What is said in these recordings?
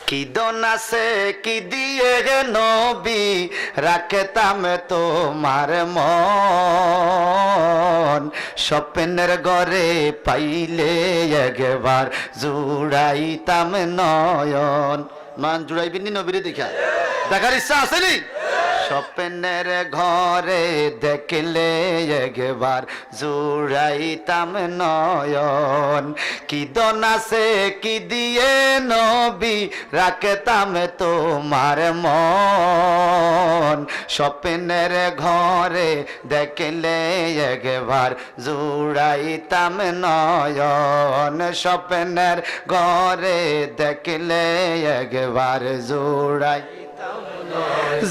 কি দন আছে কি দিয়ে গে নবী রাখতাম তোমার মন স্বপ্নের ঘরে পাইলে একবার জুড়াইতাম নয়ন। নয়ন জুড়াইবিনি নবীরে দেখা দেখার ইচ্ছা আছে নি? স্বপ্নের ঘরে দেখলে একবার জুড়াইতাম নয়ন। কি দন আছে কি দিয়ে নবী রাখতাম তোমার মন স্বপ্নের ঘরে দেখলে একবার জুড়াইতাম নয়ন। স্বপ্নের ঘরে দেখলে একবার জুড়াই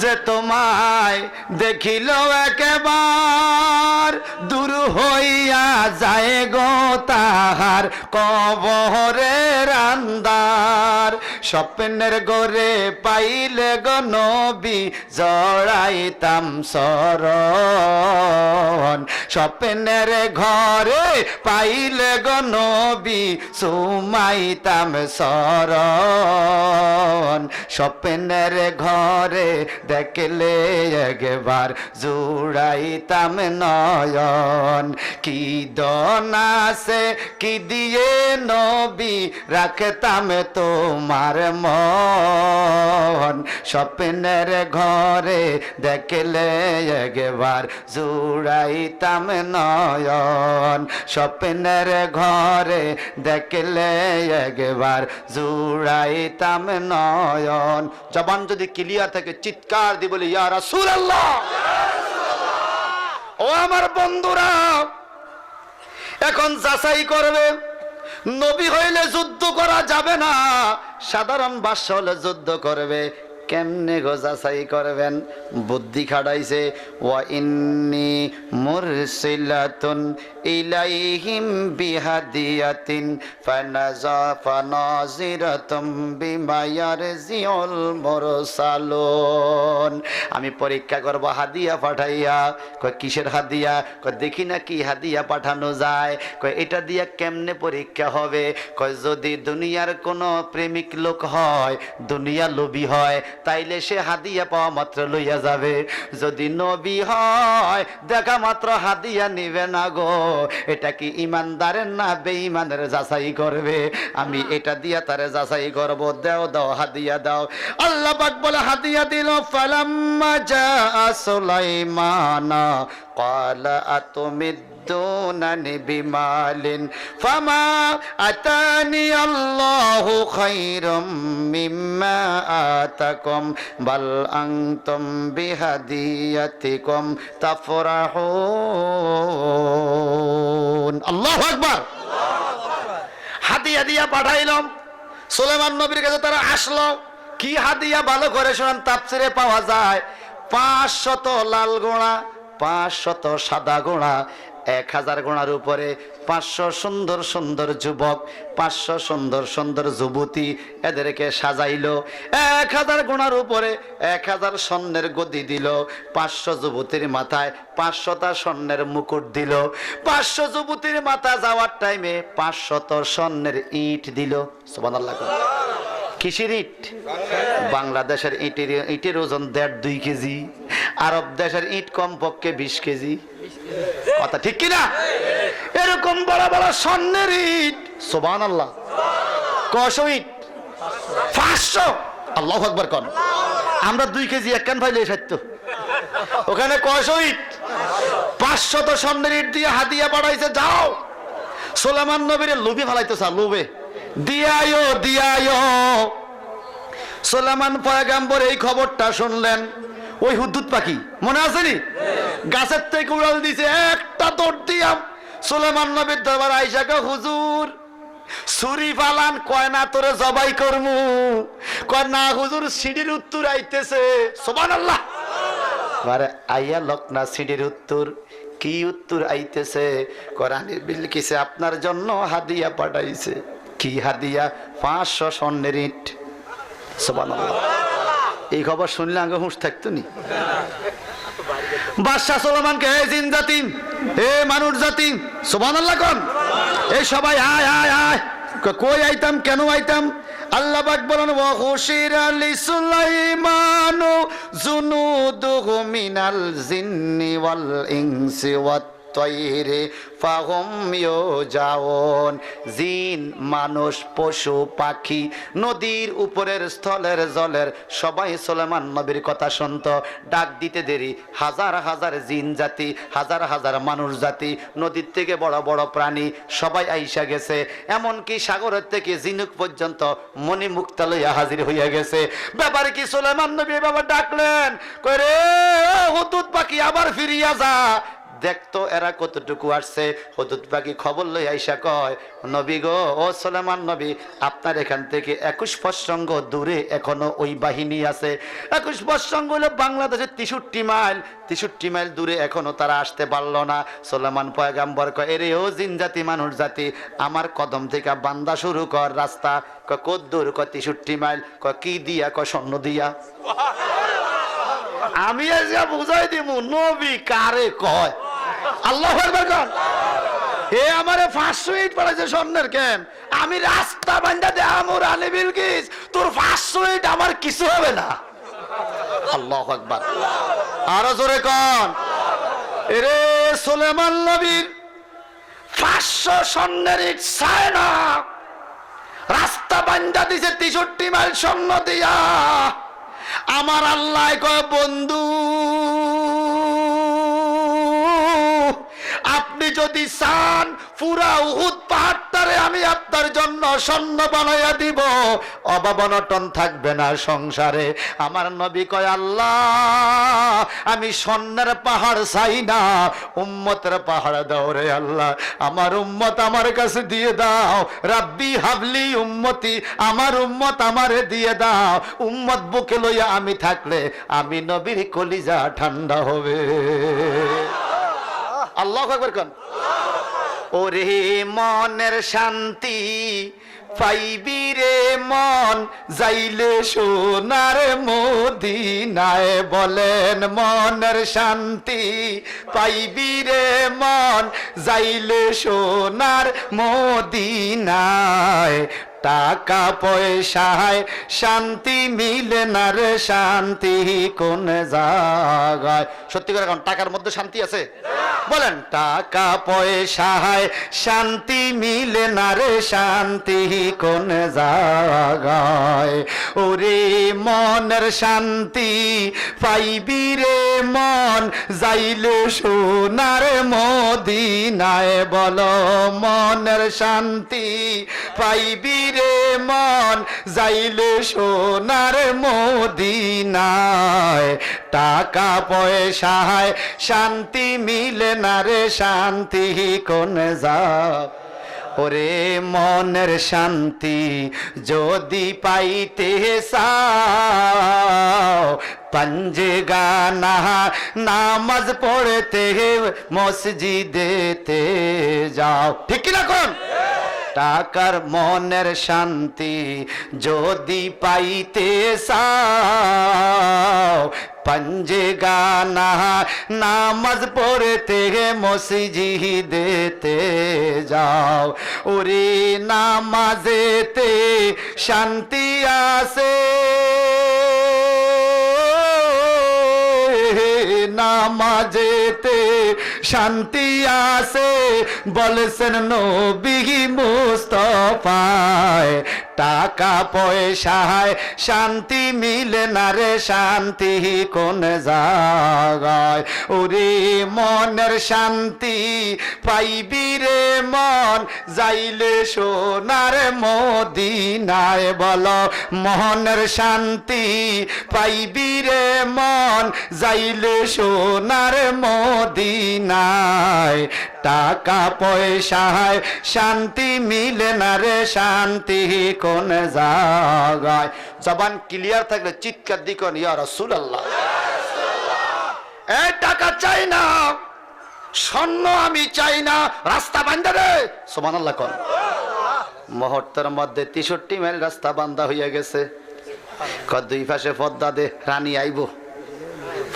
যে তোমায় দেখিল একবার দূর হইয়া যায় গো তাহার কবরের আন্দার। স্বপ্নের ঘরে পাইলে গো নবী জড়াইতাম শরণ। স্বপ্নের ঘরে পাইলে গো নবী সুমাইতাম শরণ। স্বপ্নের ঘরে দেখলে একবার জুড়াইতাম নয়ন। কি দন আছে কি দিয়ে নবী রাখতাম তোমার মন স্বপ্নের ঘরে দেখলে একবার জুড়াইতাম নয়ন। স্বপ্নের ঘরে দেখলে একবার জুড়াইতাম নয়ন। জবান যদি ক্লিয়ার থাকে চিৎকার দি বলি ইয়া রাসূলুল্লাহ। ও আমার বন্ধুরা, এখন যাচাই করবে নবী হইলে যুদ্ধ করা যাবে না, সাধারণ বাদশা হলে যুদ্ধ করবে। কেমনে গো যাচাই করবেন? বুদ্ধি খাটাইছে। ওয়া ইন্নী মুরসিলাতুন ইলাইহিম বিহাদিয়াতিন ফানাজিরাতুম বিমা ইয়ারজিউল মুরসালুন। আমি পরীক্ষা করব হাদিয়া পাঠাইয়া। কয় কিসের হাদিয়া? কয় দেখি না কি হাদিয়া পাঠানো যায়। কয় এটা দিয়া কেমনে পরীক্ষা হবে? কয় যদি দুনিয়ার কোনো প্রেমিক লোক হয়, দুনিয়া লোভী হয়, তাইলে সে হাদিয়া পাওয়া মাত্র লইয়া যাবে। যদি নবী হয় দেখা মাত্র হাদিয়া নিবে না গো। এটা কি ইমানদারের না বেঈমানের যাচাই করবে। আমি এটা দিয়া তারে যাচাই করব। দাও দাও হাদিয়া দাও। আল্লাহ পাক বলে হাদিয়া দিল। ফালাম্মা জাআ সুলাইমানা ক্বালা আতুমিদ্দুনানি বিমালিন ফামা আতানি আল্লাহু খায়রুম মিম্মা আতাকুম বাল আনতুম বিহাদিয়াতিকুম তাফরাহুন। আল্লাহু আকবার। হাদিয়া দিয়া পাঠাইলাম সুলাইমান নবীর কাছে। তারা আসলো। কি হাদিয়া ভালো করে শোনান, তাফসিরে পাওয়া যায় 500 লাল ঘোড়া, 500 সাদা ঘোড়া, 1000 ঘোড়ার উপরে 500 সুন্দর সুন্দর যুবক, 500 সুন্দর সুন্দর যুবতী এদেরকে সাজাইলো। 1000 ঘোড়ার উপরে 1000 স্বর্ণের গদি দিল। 500 যুবতীর মাথায় 500টা স্বর্ণের মুকুট দিল। 500 যুবতীর মাথা যাওয়ার টাইমে 500 স্বর্ণের ইট দিল। সুবহানাল্লাহ। কিসের ইট? বাংলাদেশের ইটের ওজন 1.5-2 কেজি। আরব দেশের ইট কমপক্ষে 20 কেজি। কথা ঠিক কিনা? এরকম বড় বড় স্বর্ণের ইট। সুবহানাল্লাহ। কয়শো ইট? 500। আল্লাহু আকবার কোন। আমরা 2 কেজি এক কান পাইলে সত্য। ওখানে কয়শো ইট? 500 তো স্বর্ণের ইট দিয়ে হাদিয়া পাঠাইছে। যাও সুলাইমান নবীরে লোভে ফেলাইতে চা, লোভে দিয়ায়ো দিয়ায়ো। সুলাইমান পয়গম্বর এই খবরটা শুনলেন। ওই হুদুদ পাখি মনে আছে নি? গাছের থেকে উড়াল দিছে। একটা দৌড় দিয়া সুলাইমান নবীর দরবার আইসা কে হুজুর ছুরি ফালান। কয় না তোরে জবাই করমু। কয় না হুজুর সিঁড়ির উত্তর আইতেছে। সুবহানাল্লাহ। আরে আইয়া লোক না সিঁড়ির উত্তর। কি উত্তর আইতেছে? কোরআনের বিলকিসে আপনার জন্য হাদিয়া পাঠাইছে। কি হাদিয়া? 500 স্বর্ণের ইট। সুবহানাল্লাহ। এই খবর শুনলে আগে হুঁশ থাকতো নি? বাদশা সুলাইমানকে হে জিন জাতি, হে মানুষ জাতি, সুবহানাল্লাহ কোন। এই সবাই আয় আয় আয়। কই আইতাম? কেন আইতাম? আল্লাহ পাক বলেন ওয়া হুশিরা লিসুলাইমানু জুনুদুহু মিনাল জিন্নি ওয়াল ইনসি ওয়াত তৈরে ফাহুম ইউজাউন। জিন, মানুষ, পশু পাখি, নদীর উপরের স্থলের জলের সবাই সুলাইমান নবীর কথা শুনত। ডাক দিতে দেরি হাজার হাজার জিন জাতি, হাজার হাজার মানুষ জাতি, নদীর থেকে বড় বড় প্রাণী সবাই আইসা গেছে। এমনকি সাগরের থেকে জিনুক পর্যন্ত মণিমুক্তা লইয়া হাজির হইয়া গেছে। ব্যাপারে কি সুলাইমান নবী বাবা ডাকলেন, কই রে হুদহুদ পাখি আবার ফিরিয়া যা, দেখতো এরা কতটুকু আসছে। হুদহুদ পাখি খবর লই আইসা কয়, নবী গো, ও সুলাইমান নবী, আপনার এখান থেকে 21 প্রসঙ্গ দূরে এখনো ওই বাহিনী আছে। 21 প্রসঙ্গ হলো বাংলাদেশের 63 মাইল, 63 মাইল দূরে এখনো তারা আসতে পারলো না। সুলাইমান পয়গাম্বর কয়, এরে ও জিন জাতি, মানুষ জাতি, আমার কদম থেকে বান্দা শুরু কর রাস্তা। কয় কত দূর? কয় 63 মাইল। কয় কি দিয়া? কয় স্বর্ণ দিয়া। আমি এসে বুঝাই দিব নবী কারে কয়। আল্লাহু আকবার কোন। হে আমারে 500 ইট পড়াইছে স্বর্ণের কেন? আমি রাস্তা বান্ধা দে আমর আলী বিলকিস, তোর 500 ইট আমার কিছু হবে না। আল্লাহু আকবার। আর জোরে কোন। এরে সুলাইমান নবীর 500 স্বর্ণের ইট চায় না, রাস্তা বান্ধা দিছে 63 মাইল স্বর্ণ দিয়া। আমার আল্লাহ কয়, বন্ধু আপনি যদি চান পুরা উহুদ পাহাড়টারে আমি আপনার জন্য স্বর্ণ বানাইয়া দিব, অভাব অনটন থাকবে না সংসারে। আমার নবী কয়, আল্লাহ আমি স্বর্ণের পাহাড় চাই না, উম্মতের পাহাড় দাও রে আল্লাহ, আমার উম্মত আমার কাছে দিয়ে দাও। রাব্বি হাবলি উম্মতি, আমার উম্মত আমারে দিয়ে দাও। উম্মত বুকে লইয়া আমি থাকলে আমি নবীর কলিজা ঠান্ডা হবে। আল্লাহু আকবার কোন। ওরে মনের শান্তি পাইবি রে মন যাইলে সোনার মদিনায়, বলেন মনের শান্তি পাইবি রে মন যাইলে সোনার মদিনায়। টাকা পয়সায় শান্তি মিলে না রে, শান্তি কোন জায়গায়? সত্যি করে কোন, টাকার মধ্যে শান্তি আছে? বলেন, টাকা পয়সায় শান্তি মিলে না রে, শান্তি কোন জায়গায়? ওরে মনের শান্তি পাইবি রে মন যাইলে সোনার মদিনায়, বলো মনের শান্তি পাইবি রে মন যাইলে সোনার মদিনায়। টাকা পয়সায় শান্তি মিলে না রে, শান্তি কোন যায়? ওরে মনের শান্তি যদি পাইতে চাও, পঞ্জে গানা নামাজ পড়তে মসজিদেতে যাও। ঠিক কিনা কোন? টাকার মনের শান্তি যদি পাইতে চাও, পঞ্জে গানা নামাজ পড়তে মসজিদেতে যাও। ওরে নামাজেতে শান্তি আছে, নামাজেতে শান্তি আছে, বলেছেন নবী মুস্তাফায়। টাকা পয়সায় শান্তি মিলে না রে, শান্তি কোন জায়গায়? ওরে মনের শান্তি পাইবি রে মন যাইলে সোনার মদিনায়, বলো মনের শান্তি পাইবি রে মন যাইলে সোনার মদিনায়। টাকা পয়সায় শান্তি মিলে না রে, শান্তি কোন জায়গায়? জবান ক্লিয়ার থাকলে চিৎকার দিকন, ইয়া রাসূলুল্লাহ। এই টাকা চাই না, স্বর্ণ আমি চাই না, রাস্তা বান্ধা রে। সুবহানাল্লাহ কোন। মুহূর্তের মধ্যে 63 মাইল রাস্তা বান্ধা হইয়া গেছে। দুই পাশে পদ্মা দে, রানী আইব।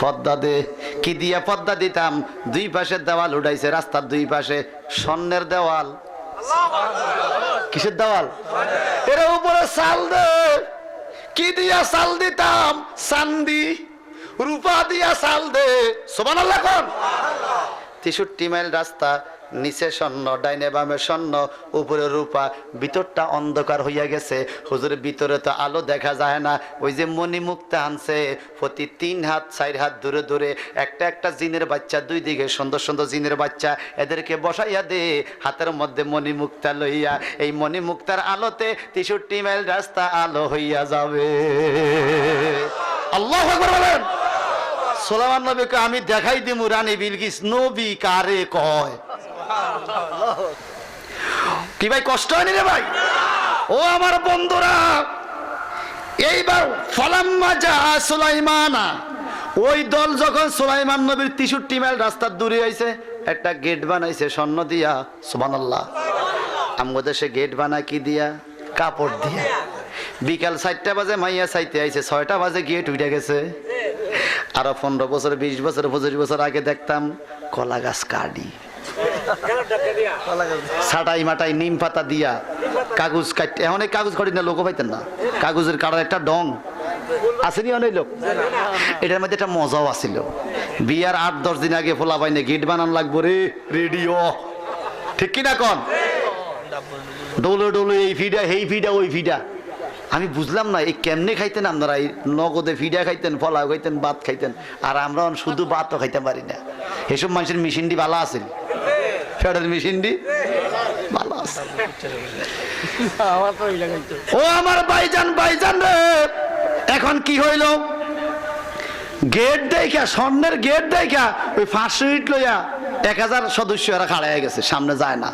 পদ্মা দে, কি দিয়া পদ্মা দিতাম? দুই পাশে দেওয়াল উঠাইছে, রাস্তার দুই পাশে স্বর্ণের দেওয়াল। কিসের দেওয়াল? এর উপরে চাল দে, কি দিয়া চাল দিতাম? চান্দি। রূপা দিয়া চাল দে। সুবহানাল্লাহ কোন? 63 মাইল রাস্তা, নিচে স্বর্ণ, ডাইনে বামে স্বর্ণ, উপরে রূপা, ভিতরটা অন্ধকার হইয়া গেছে। হুজুরের ভিতরে তো আলো দেখা যায় না। ওই যে মণি মুক্তা আনছে, প্রতি 3 হাত 4 হাত দূরে দূরে একটা একটা জিনের বাচ্চা, 2 দিকে সুন্দর সুন্দর জিনের বাচ্চা, এদেরকে বসাইয়া দে, হাতের মধ্যে মণি মুক্তা লইয়া। এই মণি মুক্তার আলোতে 63 মাইল রাস্তা আলো হইয়া যাবে। আল্লাহু আকবার বলেন। সুলাইমান নবীকে আমি দেখাই দিমু রানী বিলকিস নবী কারে কয়। কি ভাই কষ্ট হয়নি রে ভাই? ও আমার বন্ধুরা, এইবার ফালাম্মা জা সুলাইমানা, ওই দল যখন সুলাইমান নবীর 63 মাইল রাস্তার দূরে আইছে, একটা গেট বানাইছে স্বর্ণ দিয়া। সুবহানাল্লাহ। আমগো দেশে গেট বানায় কি দিয়া? কাপড় দিয়া। বিকাল 4টা বাজে মাইয়া চাইতে আইছে, 6টা বাজে গেট উঠে গেছে। আরো 15 বছর 20 বছর 25 বছর আগে দেখতাম কলা গাছ কাটি, ছাটাই মাটাই নিম পাতা দিয়া কাগজ কাটতে। এখন এই কাগজ কাটি না, লোক পাইতেন না। কাগজের কাটার একটা ডং আসেনি অনেক লোক। এটার মধ্যে একটা মজাও আছিল। বিয়ার 8-10 দিন আগে ফোলা পাইনি গেট বানান লাগবো রে, রেডিও, ঠিক কিনা কন? ডোলো ডোলো, এই ফিডা এই ফিডা ওই ফিডা। আমি বুঝলাম না এই কেমনে খাইতেন আপনারা? এই নগদে ফিডা খাইতেন, ফলাও খাইতেন, ভাত খাইতেন, আর আমরা শুধু ভাতও খাইতে পারি না। এসব মানুষের মেশিনটি ভালো আছে, ফেডার মেশিনটি ভালো আছে। ও আমার ভাইজান, ভাইজান রে, এখন কি হইল? গেট দেখা, স্বর্ণের গেট দেখা, ওই 500 ইট লইয়া 1000 সদস্য এরা খাড়া হয়ে গেছে, সামনে যায় না।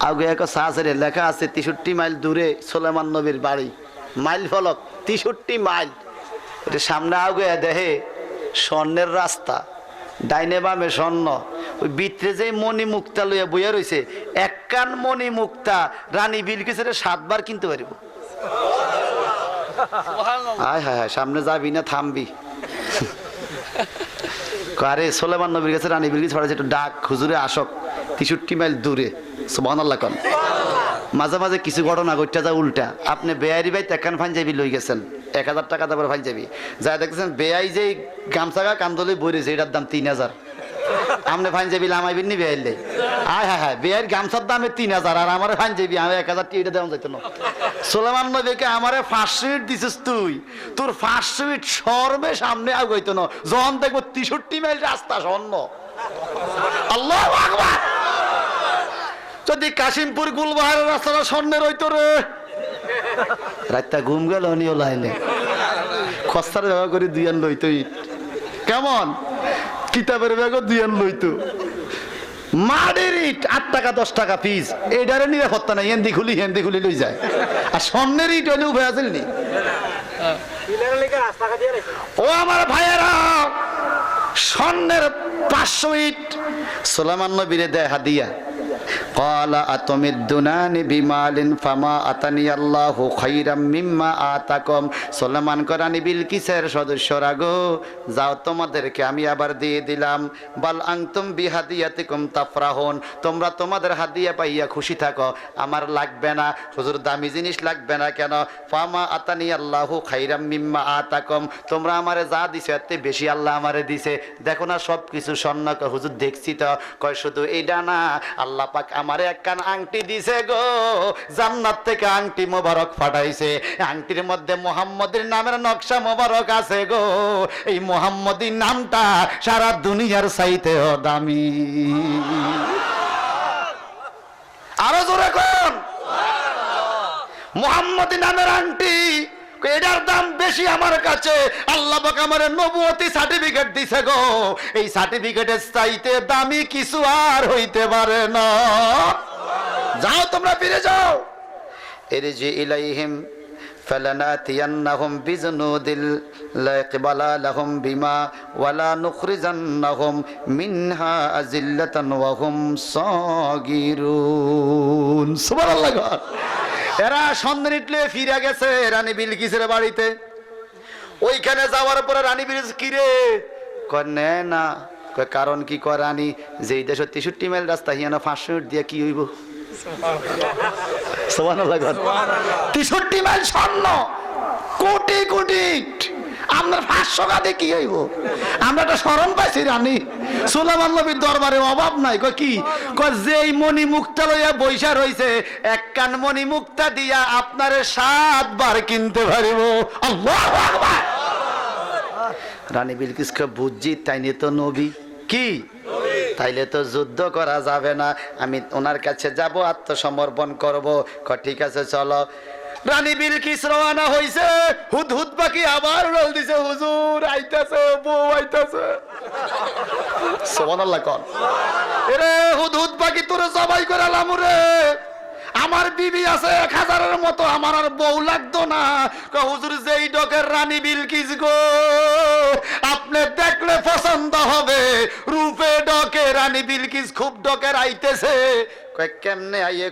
আগে এক সাহায্যের লেখা আছে 63 মাইল দূরে সুলাইমান নবীর বাড়ি। মাইল ফলক 63 মাইল। এটা সামনে আগে দেখে স্বর্ণের রাস্তা, ডাইনে বামে স্বর্ণ। ওই ভিতরে যে মণি মুক্তা লইয়া বইয়া রয়েছে, এক কান মণি মুক্তা রানী বিলকিসের 7 বার কিনতে পারিব। হায় হায় হায়, সামনে যাবি না থামবি? আরে সুলাইমান নবীর কাছে রানী বিলকিস পড়াছে, একটু ডাক হুজুরে আসক 63 মাইল দূরে। সুবহানাল্লাহ কোন? মাঝে মাঝে কিছু ঘটনা ঘটতে যায় উল্টা। আপনি বেয়ারি ভাই তেকান পাঞ্জাবি লই গেছেন, 1000 টাকা দামের পাঞ্জাবি, যা দেখছেন বেয়াই যে গামছা কান্দলে বইরেছে, এটার দাম 3000। আপনি পাঞ্জাবি লামাইবেন নি বেয়াইলে? হায় হায় হায়, বেয়ার গামছার দামে 3000, আর আমার পাঞ্জাবি আমি 1000 টাকা দেওয়া যাইত না। সুলাইমান নবীকে আমারে 500 ইট দিছিস তুই, তোর 500 ইট শর্মে সামনে আগাইতো না। যখন দেখবো 63 মাইল রাস্তা স্বর্ণ। আল্লাহু আকবার। যদি কাশিমপুর গুলবাহারের রাস্তাটা স্বর্ণের হইতো রে, রাতটা ঘুম গেল নিও লাইলে খস্তার ব্যবহার করে 2 আন লইতো ইট। কেমন কিতাবের ব্যাগও 2 আন লইতো। মাটির ইট 8 টাকা 10 টাকা পিস, এইটারে নিরাপত্তা নাই, হেন্দি খুলি লই যায়। আর স্বর্ণের ইট হইলে উভয় আছিল নি? ও আমার ভাইয়েরা, স্বর্ণের 500 ইট সুলাইমান নবীরে দেয় হাদিয়া। قال أتمدونني بمال فما أتاني الله خيرا مما آتاكم। সুলাইমান রানী বিলকিসের সদস্যরা গো, যাও তোমাদেরকে আমি আবার দিয়ে দিলাম। বাল আনতুম বিহাদিয়াতিকুম তাফরাহুন, তোমরা তোমাদের হাদিয়া পাইয়া খুশি থাকো, আমার লাগবে না। হুজুর দামি জিনিস লাগবে না কেন? ফামা আতানি আল্লাহু খাইরাম মিম্মা আতাকুম, তোমরা আমারে যা দিছো এতে বেশি আল্লাহ আমারে দিছে। দেখো না সব কিছু স্বর্ণ। হুজুর দেখছি তো। কয় শুধু এইটা না, আল্লাহ পাক আমারে একখান আংটি দিছে গো, জান্নাত থেকে আংটি মোবারক পাঠাইছে। আংটির মধ্যে মুহাম্মদের নামের নকশা মোবারক আছে গো। এই মুহাম্মদী নামটা সারা দুনিয়ার চাইতেও দামি। আরো জোরে কোন? মুহাম্মদী নামের আংটি, এটার দাম বেশি আমার কাছে। আল্লাহ পাক আমারে নবুয়তি সার্টিফিকেট দিছে গো। এই সার্টিফিকেটের চাইতে দামি কিছু আর হইতে পারে না। যাও তোমরা ফিরে যাও। ইরজি ইলাইহিম ফালানাতিয়ান্নাহুম বিজুনুদিল লা ইকবালা লাহুম বিমা ওয়ালা নুখরিজান্নাহুম মিনহা আযিল্লাতান ওয়া হুম সাগিরুন। সুবহানাল্লাহ। এরা সন্ধানিটলে ফিরে গেছে রানী বিলকিসের বাড়িতে। ওইখানে যাওয়ার পরে রানী বিলকিস কিরে কয় না, কয় কারণ কি? কয় রানী যে দেশ 63 মাইল রাস্তা হিয়ানো 500 ইট দিয়ে কি হইব? সুবহানাল্লাহ। 63 মাইল স্বর্ণ কোটি কোটি আপনার 500 গাদে কি হইব? আমরা একটা শরণ পাইছি রানী সুলাইমান নবীর দরবারে অভাব নাই। কয় কি? কয় যেই মণি মুক্তা লইয়া বৈশা রইছে এক কান মণি মুক্তা দিয়া আপনারে 7 বার কিনতে পারিব। আল্লাহু আকবার। রানী বিলকিসকে বুঝছি তাই নিয়ে তো নবী কি, তাইলে তো যুদ্ধ করা যাবে না, আমি ওনার কাছে যাব, আত্মসমর্পণ করব। ঠিক আছে চলো। রানী বিলকিস রওনা হইছে, হুদহুদ পাখি আবার রোল দিছে, হুজুর আইতাছে, বউ আইতাছে। সুবহানাল্লাহ কোন। এরে হুদহুদ পাখি তোরে জবাই করে লামুরে, আমার বিবি আছে 1000-এর মতো, আমার আর বউ লাগতো না। হুজুর যেই ডকের রানী বিলকিস গো, আপনি দেখলে পছন্দ হবে, রূপে ডকে রানী বিলকিস খুব ডকের আইতেছে। কেমনে আইয়ে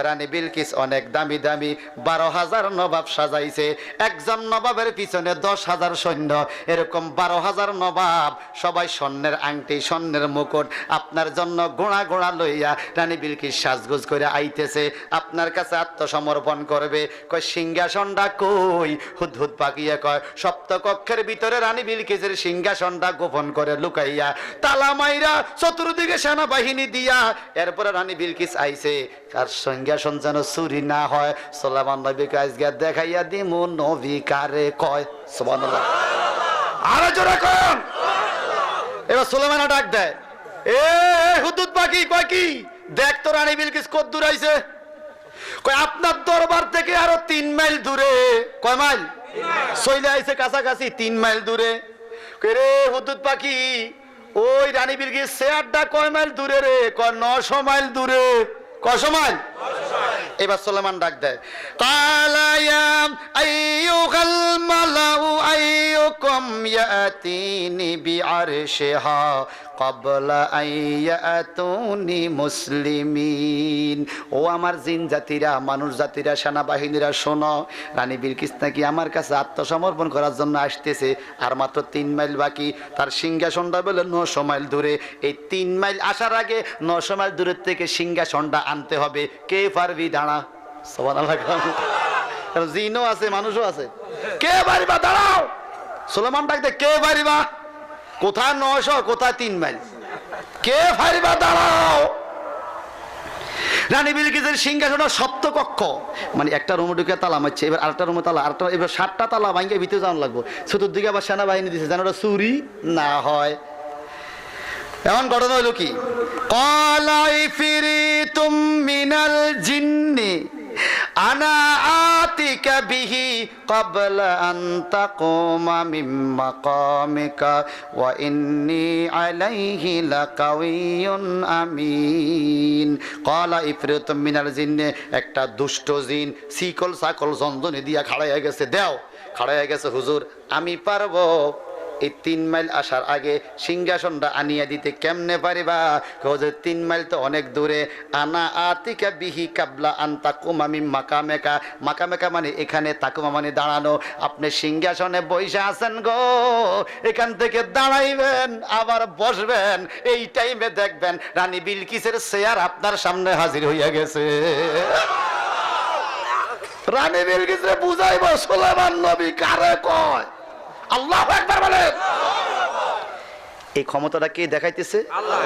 রানী বিলকিস অনেক দামি দামি 12,000 নবাব সাজাইছে, একজন নবাবের পিছনে 10,000 সৈন্য, এরকম 12,000 নবাব, সবাই স্বর্ণের আংটি স্বর্ণের মুকুট আপনার জন্য গোড়া গোড়া লইয়া রানী বিলকিস সাজগোজ করে আইতেছে, আপনার কাছে আত্মসমর্পণ করবে। কয় সিংহাসনটা কই? হুদহুদ পাকিয়ে কয় সপ্তকক্ষের ভিতরে রানী বিলকিসের সিংহাসনটা গোপন করে লুকাইয়া তালা মাইরা চতুর্দিকে সেনাবাহিনী দিয়া এরপরে রানী বিলকিস আইছে, আর সিংহাসন যেন চুরি না হয়। সুলাইমান নবীকে আজকে দেখাইয়া দিমু নবী কারে কয়। সুবহানাল্লাহ। আরে জোরে কোন। এবার সুলাইমান ডাক দেয়, এ হুদহুদ পাখি, কয় কি? দেখ তো রানী বিলকিস কত দূর আইছে। কয় আপনার দরবার থেকে আরো 3 মাইল দূরে। কয় মাইল? চলে আইছে কাছাকাছি 3 মাইল দূরে। রে হুদহুদ পাখি, ওই রানী বিলকিস চেয়ারটা কয় মাইল দূরে রে? কয় 900 মাইল দূরে। কয়শো মাইল? এবার সুলাইমান ডাক দেয়, ক্বালা ইয়া আইয়ুহাল মালাউ আইয়ুকুম ইয়াতিনি বিআরশিহা ক্বাবলা আন ইয়াতুনি মুসলিমিন। ও আমার জিন জাতিরা, মানুষ জাতিরা, সেনাবাহিনীরা শোনো, রানী বিলকিস নাকি আমার কাছে আত্মসমর্পণ করার জন্য আসতেছে, আর মাত্র 3 মাইল বাকি, তার সিংহাসনটা বলে 900 মাইল দূরে। এই 3 মাইল আসার আগে 900 মাইল দূরের থেকে সিংহাসনটা আনতে হবে। কে পারবি? দাঁড়া। সুবহানাল্লাহ। জিনও আছে মানুষও আছে, কে পারিবা? দাঁড়াও। সুলাইমান ডাকতে, কে পারিবা? কোথায় 900, কোথায় 3 মাইল, কে পারিবা? দাঁড়াও। রানী বিলকিসের সিংহাসনটা সপ্তকক্ষ, মানে একটা রুমে ঢুকে তালা মারছে, এবার আরেকটা রুমে তালা, আরেকটা, এবার 7টা তালা ভাঙে ভিতরে যাওয়ার লাগবো। চতুর্দিকে আবার সেনাবাহিনী দিছে যেন ওটা চুরি না হয়। এমন ঘটনা হইল কি, ক্বালা ইফরিতুম মিনাল জিন্নি আনা আতিকা বিহি ক্বাবলা আন তাকুমা মিন মাকামিকা ওয়া ইন্নী আলাইহি লাকাওয়িয়ুন আমিন। ক্বালা ইফরিতুম মিনাল জিন্নি, একটা দুষ্ট জিন শিকল সাকল জন্দনে দিয়া খাড়াইয়া গেছে, দেও খাড়াইয়া গেছে, হুজুর আমি পারবো এই 3 মাইল আসার আগে সিংহাসনটা আনিয়া দিতে। কেমনে পারিবা? 3 মাইল তো অনেক দূরে। আনা আতিকা বিহি কাবলা আন তাকুমা মিন মাকামেকা, মাকামেকা মানে এখানে, তাকুমা মানে দাঁড়ানো। আপনি সিংহাসনে বসে আছেন গো, এখান থেকে দাঁড়াইবেন আবার বসবেন, এই টাইমে দেখবেন রানী বিলকিসের চেয়ার আপনার সামনে হাজির হইয়া গেছে। রানী বিলকিসরে বুঝাইব সুলাইমান নবী কারে কয়। আল্লাহু আকবার বলে। এই ক্ষমতাটা কে দেখাইতেছে? আল্লাহ।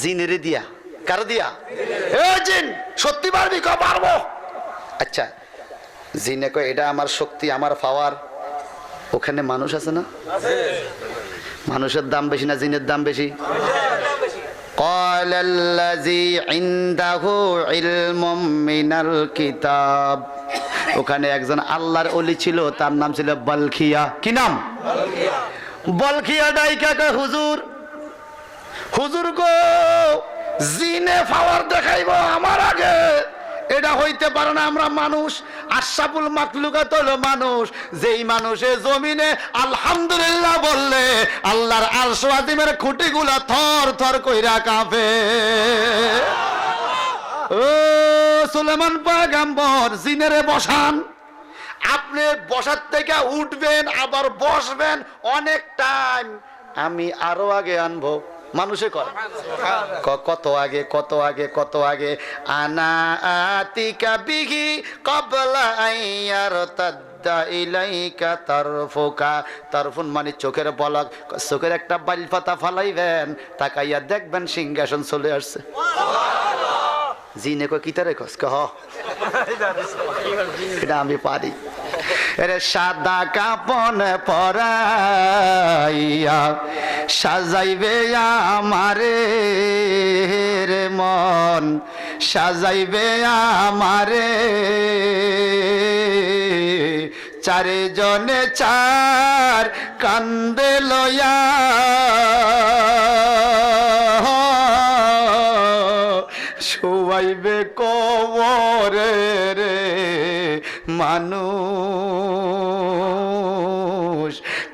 জিনের দিয়া। কার দিয়া? এ জিন, সত্যি পারবি? কয় পারবো। আচ্ছা, জিনে কয় এটা আমার শক্তি, আমার পাওয়ার। ওখানে মানুষ আছে না? মানুষের দাম বেশি না জিনের দাম বেশি? ক্বালাল্লাযী ইনদাহু ইলমুম মিনাল কিতাব, ওখানে একজন আল্লাহর ওলি ছিল, তার নাম ছিল বলখিয়া। কি নাম? বলখিয়া ডাইকা কয়, হুজুর, হুজুর গো, জিনে পাওয়ার দেখাইব আমার আগে, এটা হইতে পারে না। আমরা মানুষ, আশরাফুল মাখলুকাত হলো মানুষ। যেই মানুষে জমিনে আলহামদুলিল্লাহ বললে আল্লাহর আরশ আযিমের খুঁটিগুলা থর থর কইরা কাঁপে। ও সুলাইমান পয়গম্বর, জিনেরে বসান। আপনি বসার থেকে উঠবেন আবার বসবেন অনেক টাইম, আমি আরো আগে আনবো। মানুষে কয় কত আগে, কত আগে, কত আগে। আনা আতিকা বিহি ক্বাবলা আন ইয়ারতাদ রুদ্দা ইলাইকা তারফুকা, তারফুন মানে চোখের পলক, চোখের একটা বাইল পাতা ফালাইবেন, তাকাইয়া দেখবেন সিংহাসন চলে আসছে। জিনে কো কিতারে কস কহ, এটা আমি পারি। রে সাদা কাপন পরাইয়া সাজাইবে আমারে রে মন, সাজাইবে আমারে চারে জনে চার কান্দে লয়া, শোয়াইবে কবরে রে মানুষ,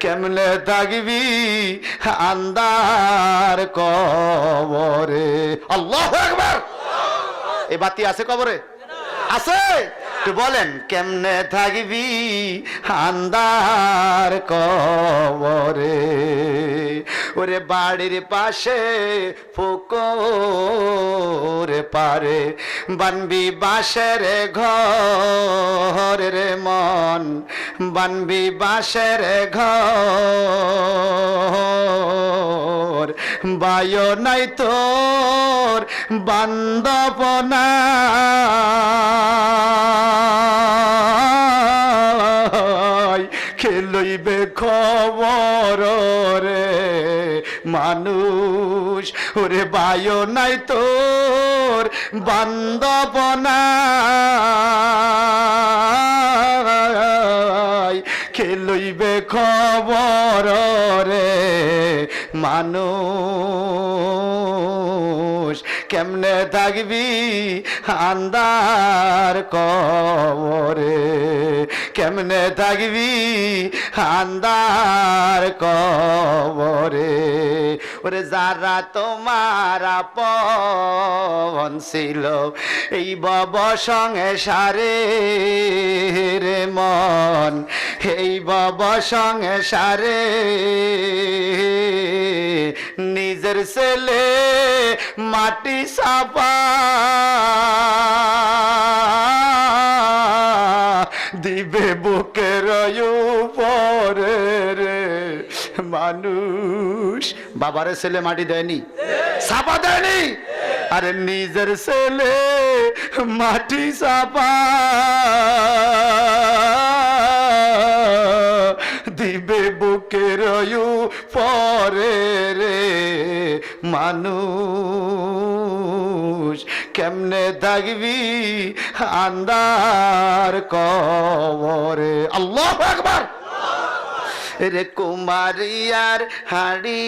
কেমনে থাকবি আন্দার কবরে। আল্লাহু আকবার। এই বাতি আছে কবরে? আছে? একটু বলেন কেমনে থাকবি আন্দার কবরে। ওরে বাড়ির পাশে পুকুর পারে বানবি বাঁশের ঘর রে মন, বানবি বাঁশের ঘর, বায়ো নাই তোর বান্দবনা, খেলইবে খবর রে মানুষ, ওরে বায়ো নাই তোর বান্দবনা, খেলইবে খবর রে মানুষ, কেমনে থাকবি আন্দার কবরে, কেমনে থাকবি আন্দার কবরে। ওরে যারা তোমার আপন ছিল এই ভব সংসারে রে মন, এই ভব সংসারে নিজের ছেলে মাটি চাপা দিবে বুকের উপরে রে মানুষ। বাবারে ছেলে মাটি দেয়নি, চাপা দেয়নি, আরে নিজের ছেলে মাটি চাপা দিবে বুকের উপরে রে মানুষ, কেমনে থাকবি আন্দার কবরে। আল্লাহু আকবার। রে কুমারিয়ার হাড়ি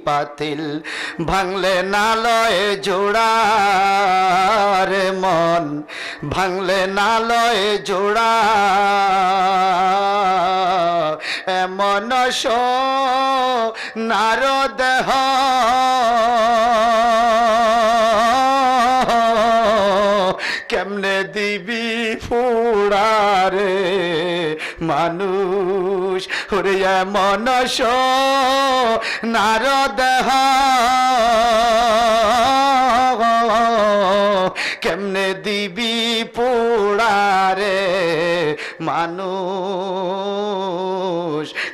পাতিল ভাঙলে না লয় জোড়া রে মন, ভাঙলে না লয় জোড়া, এমন সোনার দেহ কেমনে দিবি ফুড়ারে মানুষ, ওরে এমন সোনার দেহ কেমনে দিবি পোড়ারে মানুষ,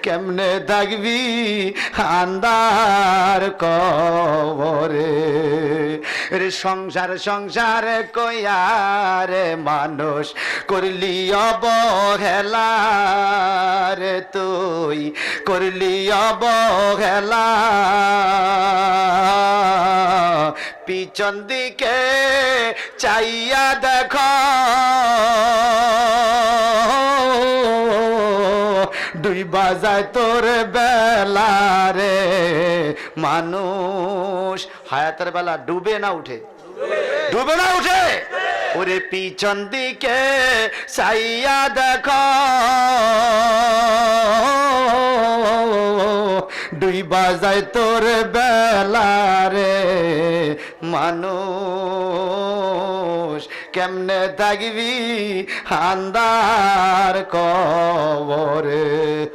কেমনে থাকবি আন্দার কবরে। রে সংসার সংসার কইয়ারে মানুষ করলি অবহেলা রে, তুই করলি অবহেলা, পিছন দিকে চাইয়া দেখ দুই বাজায় তোর বেলা রে মানুষ। হায়াতের বেলা ডুবে না উঠে, ডুবে না উঠে, ওরে পিছন দিকে চাইয়া দেখ দুই বাজায় তোর বেলা রে মানুষ, কেমনে থাকবি আন্দার কবরে।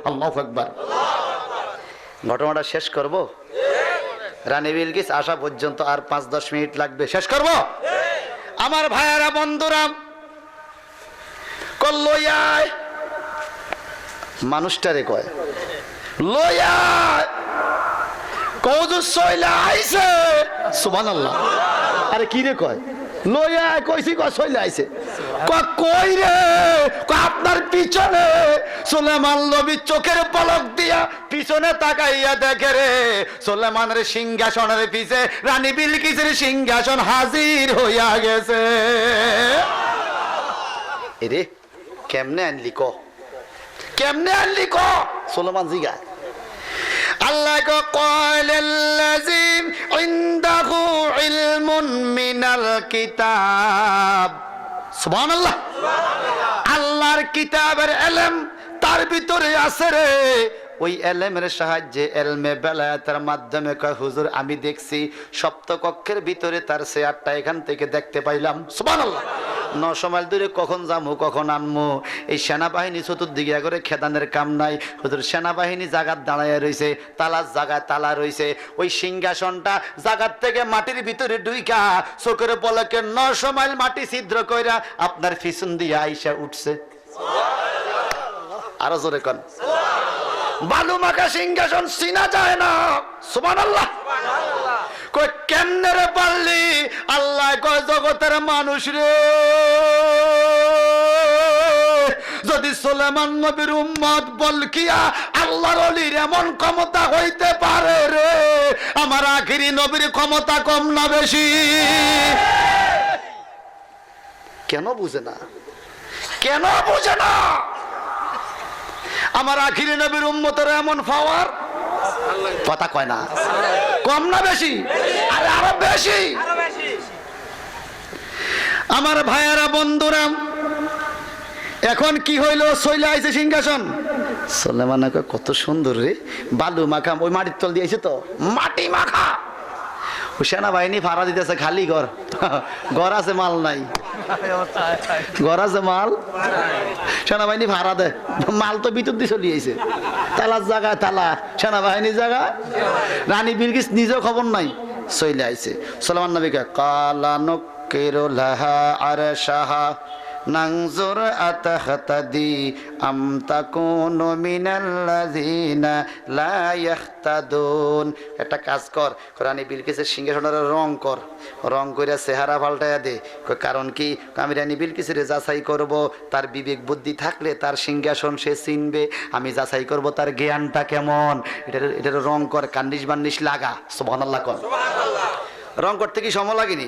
আল্লাহু আকবার। ঘটনাটা শেষ করব, রানী বিলকিস আসা পর্যন্ত আর 5-10 মিনিট লাগবে, শেষ করব। আমার ভাইয়ারা বন্ধুরা, লইয়ায় মানুষটারে কয় লইয়ায় কৌজু সইলা আইছে সুবহানাল্লাহ। আরে কি রে কয় লইয়া কইছি কয় সইলা আইছে কই রে আপনার পিছনে সুলেমান নবী চোখের পলক দিয়া পিছনে তাকাইয়া দেখে রে সুলেমানের সিংহাসনের পিছে রানী বিলকিসের সিংহাসন হাজির হইয়া গেছে। এরে কেমনে আনলি ক কেমনে আনলি ক সুলেমান জিগা আল্লাহ কয়লাল্লাযী ইনদাহু ইলমুন মিনাল কিতাব সুবহানাল্লাহ। আল্লাহর কিতাবের ইলম তার ভিতরে আছে রে। ওই এলেমের সাহায্যে এলমে বেলায়েতের মাধ্যমে কয় হুজুর আমি দেখছি সপ্তকক্ষের ভিতরে তার চেয়ারটা এখান থেকে দেখতে পাইলাম সুবহানাল্লাহ। 900 মাইল দূরে কখন যামু কখন আনমু এই সেনাবাহিনী চতুর্দিকে করে খেদানের কাম নাই। হুজুর সেনাবাহিনী জায়গার দাঁড়ায় রইছে তালার জায়গায় তালা রইছে। ওই সিংহাসনটা জায়গার থেকে মাটির ভিতরে ডুইকা চোখের পলকে 900 মাইল মাটি ছিদ্র কইরা আপনার পিছন দিয়ে আইসা উঠছে। আরো জোরে কোন বালু মাখা সিংহাসন চিনা যায় না সুবহানাল্লাহ। কই কেমনে রে পারলি আল্লাহ কয় জগতের মানুষ রে যদি সুলেমান নবীর উম্মত বলকিয়া আল্লাহর ওলির এমন ক্ষমতা হইতে পারে রে আমার আখিরি নবীর ক্ষমতা কম না বেশি? কেন বুঝে না কেন বুঝে না আমার আখিরি নবীর উম্মতের এমন পাওয়ার? কথা কয় না কম না বেশি? আরে আরো বেশি। আমার ভাইয়েরা বন্ধুরা এখন কি হইলো চলে আইছে সিংহাসন। সুলেমান কত সুন্দর রে বালু মাখা ওই মাটির তল দিয়েছে তো মাটি মাখা। ওই সেনাবাহিনী ভাড়া দিতেছে খালি ঘর ঘর আছে মাল নাই ঘর আছে মাল সেনাবাহিনী ভাড়া দেয় মাল তো ভিতর দিয়ে চলে আইছে তালার জায়গায় তালা সেনাবাহিনীর জায়গা রানী বিলকিস নিজেও খবর নাই চলে আইছে। সুলেমান নবী কয় কালা নকিরু লাহা আরশাহা নানজুর আতাহতাদি আম তাকুনু মিনাল্লাযিনা লা ইয়াহতাদুন। একটা কাজ কর রানী বিলকিসের সিংহাসনের রং কইরা চেহারা পাল্টায়া দে। কারণ কি আমি রানী বিলকিসের যাচাই করব তার বিবেক বুদ্ধি থাকলে তার সিংহাসন সে চিনবে। আমি যাচাই করব তার জ্ঞানটা কেমন। এটার রং কর কান্ডিশ বান্ডিশ লাগা সুবহানাল্লাহ কর। রং করতে কি সময় লাগেনি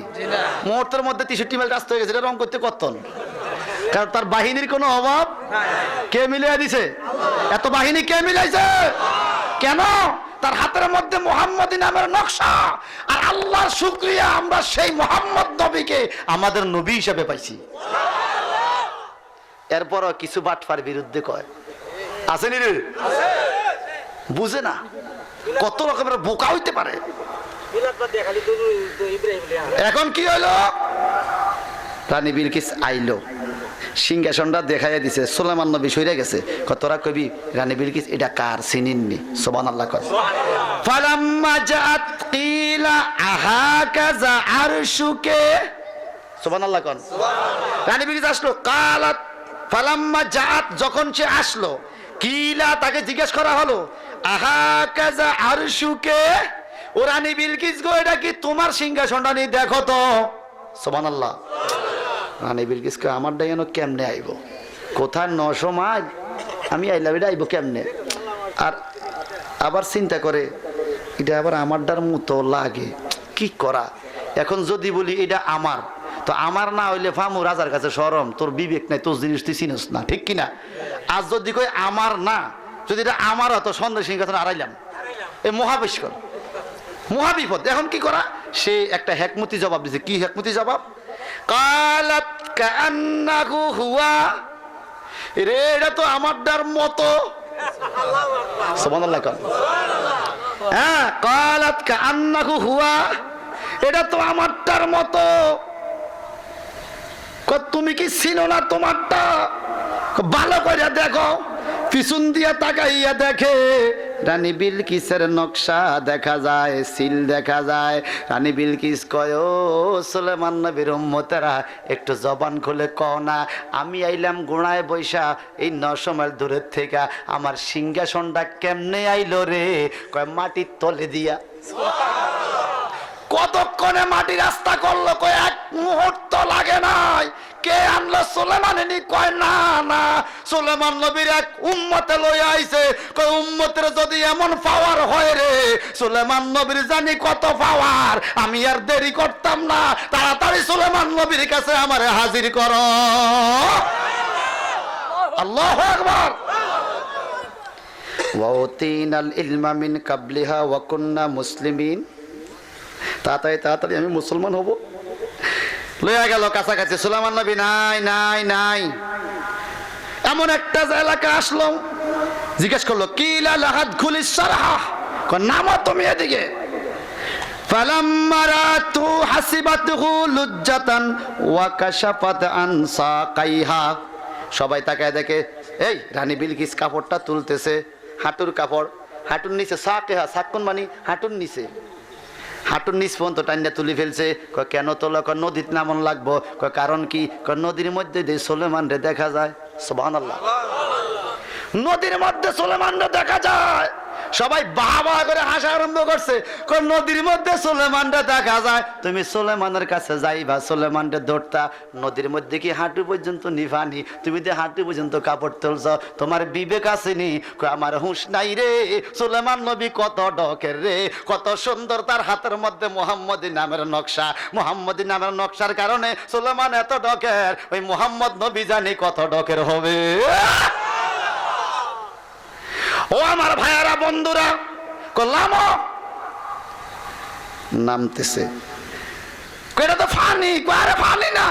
মুহূর্তের মধ্যে 63 মাইল রাস্তা হয়ে গেছে। এটা রং করতে কতক্ষণ? কারণ তার বাহিনীর কোনো অভাব কে মিলিয়ে দিছে? এত বাহিনী কে মিলাইছে? কেন? তার হাতের মধ্যে মুহাম্মদী নামের নকশা। আর আল্লাহর শুকরিয়া আমরা সেই মুহাম্মদ নবীকে আমাদের নবী হিসেবে পাইছি। এরপরও কিছু বাটফার বিরুদ্ধে কয় আসেনি রে বুঝে না কত রকমের বোকা হইতে পারে। এখন কি হইলো রানী বিলকিস আইলো সিংহাসনটা দেখাইয়া দিছে। সুলেমান নবী সইরা গেছে তোরা কবি রানী বিলকিস এটা কার চিনিননি সুবহানাল্লাহ কয়। ফালাম্মা জাআত কিলা আহাকাযা আরশুকে সুবহানাল্লাহ কন। রানী বিলকিস আসলো কালাত ফালাম্মা জাআত যখন সে আসলো কিলা তাকে জিজ্ঞেস করা হলো আহাকাযা আরশুকে ও রানী বিলকিস গো এটা কি তোমার সিংহাসনটা নিয়ে দেখো তো সুবহানাল্লাহ। রানী বিলকিস কয় আমার ডাইন কেমনে আইব কোথায় 900 মাইল আমি আইলাম এটা আইব কেমনে? আর আবার চিন্তা করে এটা আবার আমারটার মতো লাগে কি করা। এখন যদি বলি এটা আমার তো আমার না হইলে ফামু রাজার কাছে শরম তোর বিবেক নাই তোর জিনিস তুই চিনিস না ঠিক কিনা। আর যদি কই আমার না যদি এটা আমার হতো সন্দেহ সিংহাসন হারাইলাম এই মহাবিষ্কর মহাবিপদ। এখন কি করা? সে একটা হেকমতি জবাব দিছে। কি হেকমতি জবাব? কালাত কান্নাহু হুয়া রে এটা তো আমারটার মতো সুবহানাল্লাহ। হ্যাঁ কালাত কান্নাহু হুয়া এটা তো আমারটার মতো। তুমি কি চিনো না তোমারটা? ভালো করে দেখো পিছন দিয়া তাকাইয়া দেখে রানী বিলকিসের নকশা দেখা যায়, সিল দেখা যায়। রানী বিলকিস কয়, ও সুলেমান নবীর উম্মতেরা, একটু জবান খুলে কও না, আমি আইলাম গোড়ায় বৈশা এই 900 মাইল দূরের থেকে, আমার সিংহাসনটা কেমনে আইলো রে? কয় মাটির তলে দিয়া। কতক্ষণে মাটি রাস্তা করলো? কয় এক মুহূর্ত লাগে নাই। কে আনলো? সুলেমান এনি। কয় না না, সুলেমান নবীর এক উম্মতে লইয়া আইছে। কয় উম্মতের যদি এমন পাওয়ার হয় রে, সুলেমান নবীর জানি কত পাওয়ার। আমি আর দেরি করতাম না, তাড়াতাড়ি সুলেমান নবীর কাছে আমারে হাজির করো। আল্লাহু আকবার। ওয়া উতিনাল ইলমা মিন কাবলিহা ওয়া কুননা মুসলিমিন। তাড়াতাড়ি তাড়াতাড়ি আমি মুসলমান হব। লইয়া গেল কাছাকাছি। সুলেমান নবী নাই নাই নাই। এমন একটা এলাকা আসলো, জিজ্ঞেস করলো, কিলা লাহাদ খুলিস সারহা, নামো তুমি এদিকে। ফালাম্মা রাতু হাসিবাতহু লুজ্জাতান ওয়া কাশাফাত আন সাকাইহা। সবাই তাকায় দেখে, এই রানী বিলকিস কাপড়টা তুলতেছে, হাঁটুর কাপড়, হাঁটুর নিচে সাকেহা, সাকুন মানে হাঁটুর নিচে, হাঁটুর নিচ পর্যন্ত টাইনা তুলে ফেলছে। কয় কেন তোলা? কয় নদীর নামন লাগবো। কয় কারণ কি? কয় নদীর মধ্যে দিয়ে সুলেমান রে দেখা যায়। সুবহানাল্লাহ। নদীর মধ্যে সুলেমান রে দেখা যায়। সবাই বাবা করে হাসা আরম্ভ করছে। কয় নদীর মধ্যে সুলেমান রে দেখা যায়, তুমি সুলেমানের কাছে যাইবা, সুলেমান রে ধরতা। নদীর মধ্যে কি হাঁটু পর্যন্ত নিভানি? তুমি যে হাঁটু পর্যন্ত কাপড় তুলছ, তোমার বিবেক আসেনি? কয় আমার হুঁশ নাই রে। সুলেমান নবী কত ডকের রে, কত সুন্দর। তার হাতের মধ্যে মুহাম্মদী নামের নকশা। মুহাম্মদী নামের নকশার কারণে সুলেমান এত ডকের। ওই মুহাম্মদ নবী জানি কত ডকের হবে। ও আমার ভাইয়ারা, বন্ধুরা, করলাম নামতেছে। এটা তো ফানি। আরে ফানি না।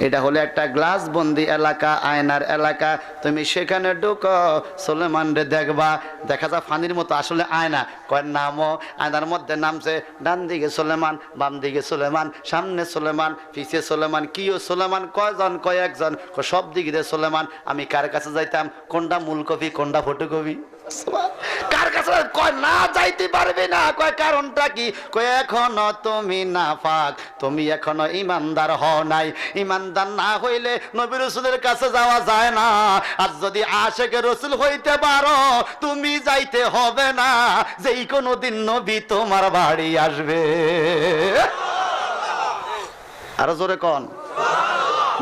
এটা হলো একটা গ্লাস বন্দি এলাকা, আয়নার এলাকা। তুমি সেখানে ঢুকো, সুলেমান রে দেখবা। দেখা যায় ফানির মতো, আসলে আয়না। কয় নামো। আয়নার মধ্যে নামছে। ডান দিকে সুলেমান, বাম দিকে সুলেমান, সামনে সুলেমান, পিছে সুলেমান। কিও সুলেমান? কয়জন? কয় একজন। সব দিকে দিয়ে সুলেমান। আমি কার কাছে যাইতাম? কোনটা মূল কপি, কোনটা ফটোকপি? কার কাছে? কয় না, যাইতে পারবে না। কয় কারণটা কি? কয় এখনো তুমি নাফাক, তুমি এখনো ইমানদার হও নাই। ইমানদার না হইলে নবী রাসূলের কাছে যাওয়া যায় না। আর যদি আশিকে রাসূল হইতে পারো, তুমি যাইতে হবে না, যেই কোনো দিন নবী তোমার বাড়ি আসবে। আরো জোরে কোন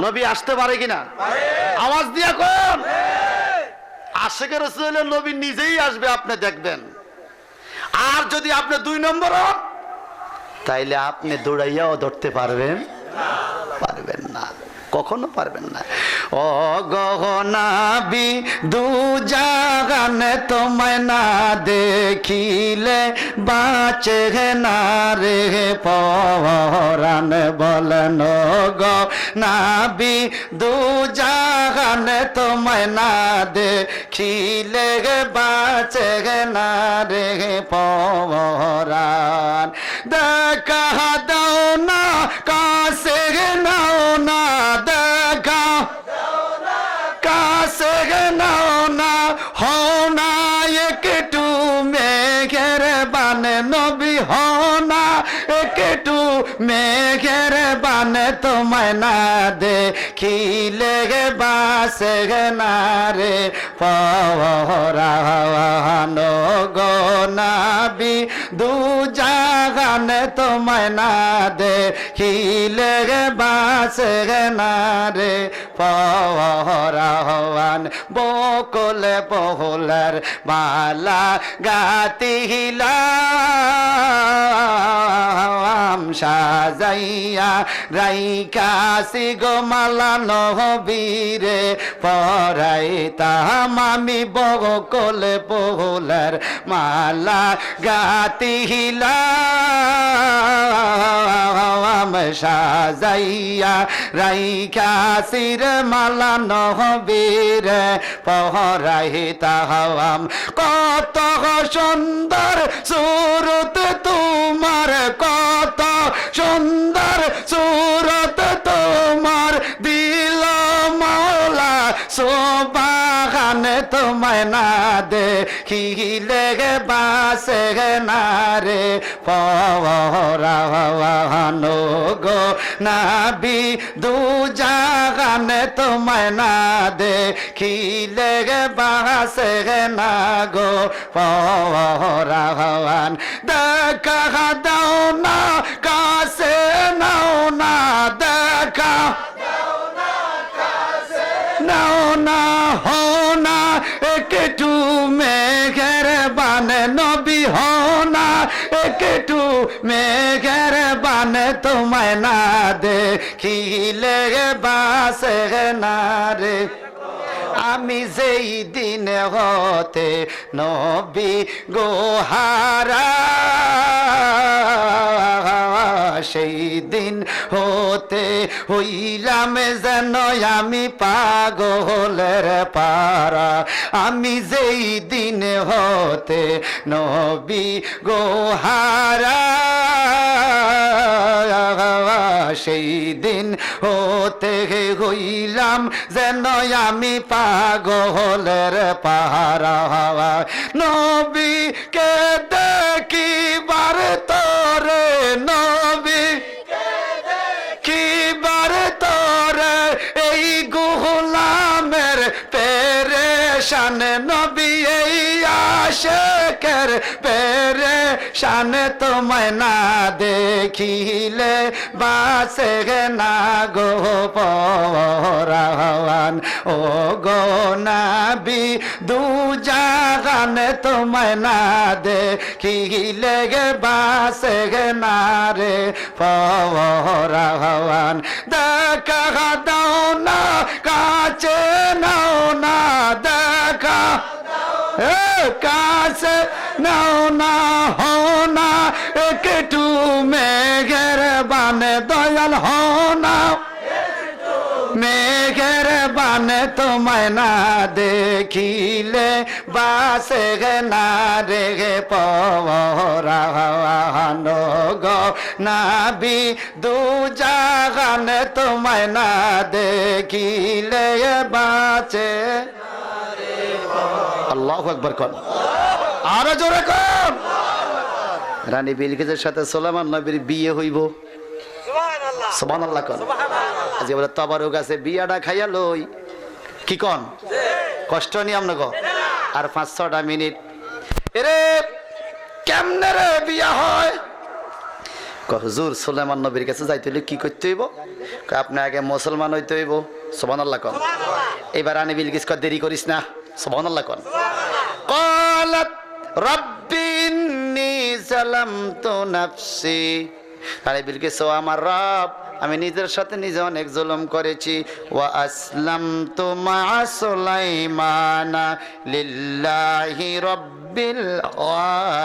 নবী আসতে পারে কিনা? আওয়াজ দিয়া কোন। আশিকে রাসূলের নবী নিজেই আসবে, আপনি দেখবেন। আর যদি আপনি 2 নম্বর হন, তাইলে আপনি দৌড়াইয়াও ধরতে পারবেন পারবেন না, কখনো পারবেন না। ও গহনাবি দু জাগানে তোমায় না দেখিলে বাঁচে না রে পরাণ। বলেন গো নাবি দু জাগানে তোমায় না দেখিলে বাঁচে না রে পরাণ। দেখা দাও না, কাছে নাও না, দেখা কাছে নাও না, হও না একটু মেঘের বানে নবী, হও না একটু মেঘের বানে তোমায় না দেখিলে বাসে না রে পরাণ। গো নাবি দু জাগানে তোমায় না দেখিলে বাসে না রে পরাণ। বকুলে বহুলের মালা গাতিলাম, সাজাইয়া রাইখাছি গো মালা নবীরে পরাইতাম আমি। বকুলে বহুলের মালা গাতিলাম, সাজাইয়া রাইখাছি রে মালা নবীরে পরাইতাম। কত সুন্দর সুরত তোমার, কত সুন্দর সুরত তোমার, দিল সুবহান তোমায় না দেখিলে বাসে না রে পরাণ গো নবী দু জাহান তোমায় না দেখিলে বাসে না গো পরাণ দেখা দাও না কাছে নাও না দেখা নাও না হো না একটু মেঘের বানে নবী হো না একটু মেঘের বানে তোমায় না দেখিলে বাসে না রে আমি যেই দিন হতে নবী গোহারা সেই দিন হতে হইলাম যেন আমি পাগলের পারা আমি যেই দিন হতে নবী গোহারা সেই দিন হতে হইলাম যেন আমি পাগলের পাহারা নবীকে দেখিবার তরে নবী কিবার তরে এই গোলামের পেরেশান নবী এই আশিকের পেরেশান তোমায় না দেখিলে বাসে না গো পরাণ ও গো নবী দু জাহান তোমায় না দেখিলে বাসে না রে পরাণ দেখা দাও না কাছে নাও না দেখা কাছে নাও না হো না একটু মেঘের বানে দয়াল হো না মেঘের বানে তোমায় না দেখিলে বাসে না রে পরাণ গো নবী দু জাহান তোমায় না দেখিলে বাঁচে আল্লাহু আকবার কোন আরো জোরে কোন রানী বিলকিসের সাথে সুলাইমান নবীর বিয়ে হইব সুবহানাল্লাহ সুবহানাল্লাহ কোন আজ বলে তবারুক আছে বিয়াটা খাইয়া লই কি কোন কষ্ট নি আমনে গো আর 5-6টা মিনিট এরে কেমনে রে বিয়া হয় হুজুর সুলাইমান নবীর কাছে যাইতে হইলে কি করতে হইব আপনি আগে মুসলমান হইতে হইব সুবহানাল্লাহ কোন এবার রানী বিলকিস কর দেরি করিস না সুবহানাল্লাহ কোন قالت رب إني ظلمت نفسي রানী বিলকিস ও আমার রব আমি নিজের সাথে নিজে অনেক জুলুম করেছি ওয়া আসলামতু মা সুলাইমানা লিল্লাহি রাব্বিল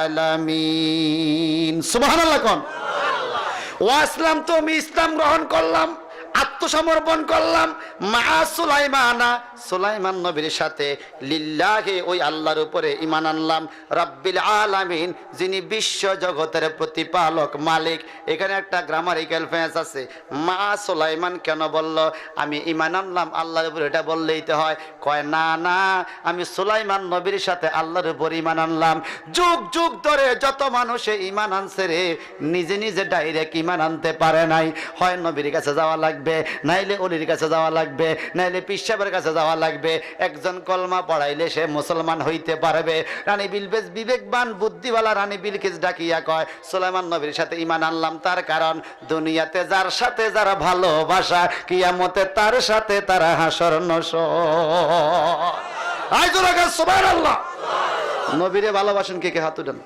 আলামিন সুবহানাল্লাহ কোন ওয়া আসলামতু আমি ইসলাম গ্রহণ করলাম আত্মসমর্পণ করলাম মা সুলাইমানা সুলাইমান নবীর সাথে লিল্লাহি ওই আল্লাহর উপরে ঈমান আনলাম রাব্বিল আলামিন যিনি বিশ্ব জগতের প্রতিপালক মালিক এখানে একটা গ্রামারিক্যাল ফ্রেজ আছে মা সুলাইমান কেন বলল আমি ঈমান আনলাম আল্লাহর উপরে এটা বললেই তো হয় কয় না না আমি সুলাইমান নবীর সাথে আল্লাহর উপরে ঈমান আনলাম যুগ যুগ ধরে যত মানুষে ঈমান আনছে রে নিজে নিজে ডাইরেক্ট ঈমান আনতে পারে নাই হয় নবীর কাছে যাওয়া লাগবে নাইলে ওলির কাছে যাওয়া লাগবে নাইলে পীর সাহেবের কাছে যাওয়া লাগবে একজন কলমা পড়াইলে সে মুসলমান হইতে পারবে রানী বিলকিস বিবেকবান বুদ্ধিওয়ালা রানী বিলকিস ডাকিয়া কয় সুলাইমান নবীর সাথে ঈমান আনলাম তার কারণ দুনিয়াতে যার সাথে যারা ভালোবাসা কিয়ামতে তার সাথে তারা হাসর নসর আইজোরা সুবহানাল্লাহ নবীরে ভালোবাসেন কে কে হাত উঠান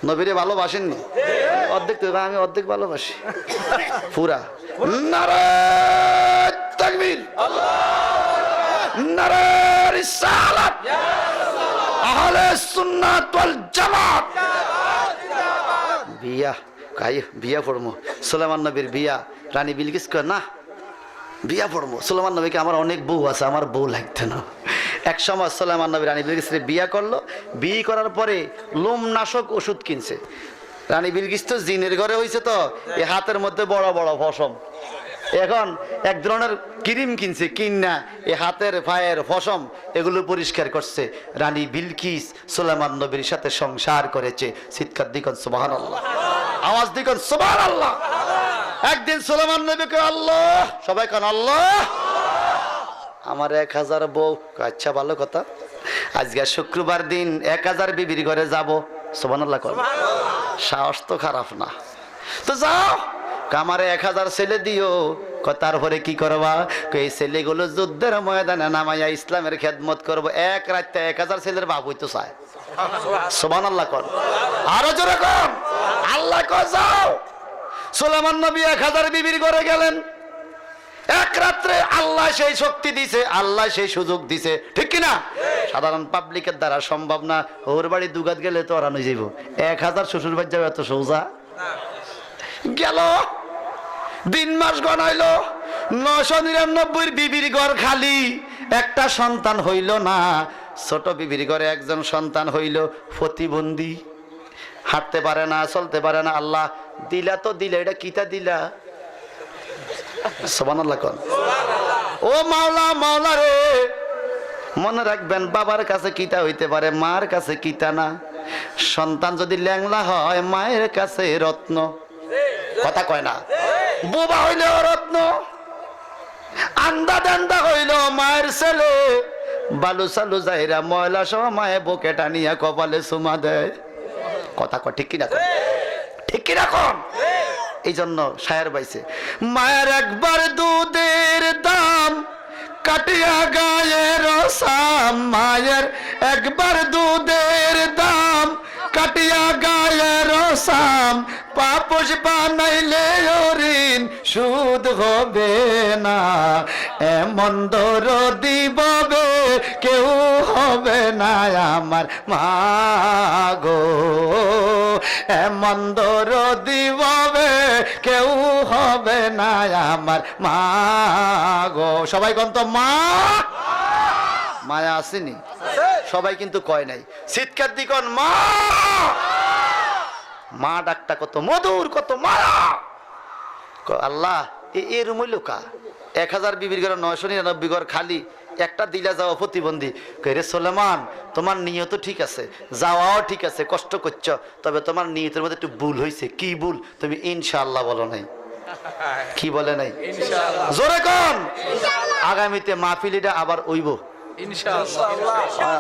নবীরে ভালোবাসেননি অর্ধেক তো আমি অর্ধেক ভালোবাসি পুরা নারায়ে তাকবীর নারায়ে রিসালাত আহলে সুন্নাত ওয়াল জামাত বিয়া কাই বিয়া পড়মু সুলাইমান নবীর বিয়া রানী বিলকিস কয় না বিয়া পড়মু সুলাইমান নবীকে আমার অনেক বউ আছে আমার বউ লাগতে না এক সময় সুলাইমান নবী রানী বিলকিসের বিয়া করলো বিয়ে করার পরে লোমনাশক ওষুধ কিনছে রানী বিলকিস তো জিনের ঘরে হইছে তো এই হাতের মধ্যে বড় বড় পশম এখন এক ধরনের ক্রিম কিনছে, কিনা এই হাতের পায়ের পশম এগুলো পরিষ্কার করছে। রানী বিলকিস সুলাইমান নবীর সাথে সংসার করেছে। চিৎকার দিকন সুবহানাল্লাহ, আওয়াজ দিকন সুবহানাল্লাহ। একদিন সুলাইমান নবীকে আল্লাহ, সবাই কান আল্লাহ, আমার 1000 বউ। আচ্ছা ভালো কথা, আজকে শুক্রবার দিন 1000 বিবির ঘরে যাব। সুবহানাল্লাহ কর, সাহস তো খারাপ না, তো যাও। কামারে 1000 ছেলে দিও। তারপরে কি করবা? এই ছেলেগুলো যুদ্ধের ময়দানে নামাইয়া ইসলামের খেদমত করব। এক রাতে 1000 ছেলের বাপ হইতো চায়। সুবহানাল্লাহ কর, আরো জোরে কর আল্লাহ কর। যাও। সুলাইমান নবী 1000 বিবির ঘরে গেলেন। এক রাত্রে আল্লাহ সেই শক্তি দিছে, আল্লাহ সেই সুযোগ দিছে, ঠিক কিনা? সাধারণ পাবলিকের দ্বারা সম্ভব না। ওর বাড়ি দুগাত গেলে তো হারানো যাইব। 1000 শ্বশুর বাড়ি যাবে এত সোজা? গেল, দিন মাস গণাইলো, 999 বিবির ঘর খালি, একটা সন্তান হইল না। ছোট বিবির ঘরে একজন সন্তান হইল, প্রতিবন্ধী, হাঁটতে পারে না, চলতে পারে না। আল্লাহ দিলা তো দিলা, এটা কিতা দিলা? সুবহানাল্লাহ কোন। ও মাওলা, মাওলা রে, মনে রাখবেন বাবার কাছে কিতা হইতে পারে, মার কাছে কিতা না। সন্তান যদি ল্যাংলা হয় মায়ের কাছে রত্ন, কথা কয় না? বোবা হইলেও রত্ন, আন্দা দান্দা হইল মায়ের ছেলে, বালু সালু যাইরা ময়লা সহ মায়ে বুকে টানিয়া কপালে চুমা দেয়। কথা কয় ঠিক কিনা? ঠিক কিনা কন? এই জন্য শায়ের বাইছে, মায়ের একবার দুধের দাম কাটিয়া গায়ের সাম, মায়ের একবার দুধের দাম কাটিয়া গায়ের সাম, পাপস বানাইলে ঋণ সুদ হবে না। এমন দরদি ববে কেউ হবে না আমার মা গো, এমন দরদি ববে কেউ হবে না আমার মা গো। সবাই কোন তো মা? মায়া আসেনি? সবাই কিন্তু কয় নাই। চিৎকার দিকন মা। মা ডাকটা কত মধুর, কত মায়া। আল্লাহ এ রুম হইল কা? 1000 বিবির ঘরে 999 ঘর খালি, একটা দিলা যাওয়া প্রতিবন্ধী। রে সুলাইমান, তোমার নিয়ত ঠিক আছে, যাওয়াও ঠিক আছে, কষ্ট করছ, তবে তোমার নিয়তের মধ্যে একটু ভুল হয়েছে। কি ভুল? তুমি ইনশাআল্লাহ বলো নাই। কি বলে নাই? জোরে কোন? আগামীতে মাহফিলিটা আবার হইব ইনশাআল্লাহ।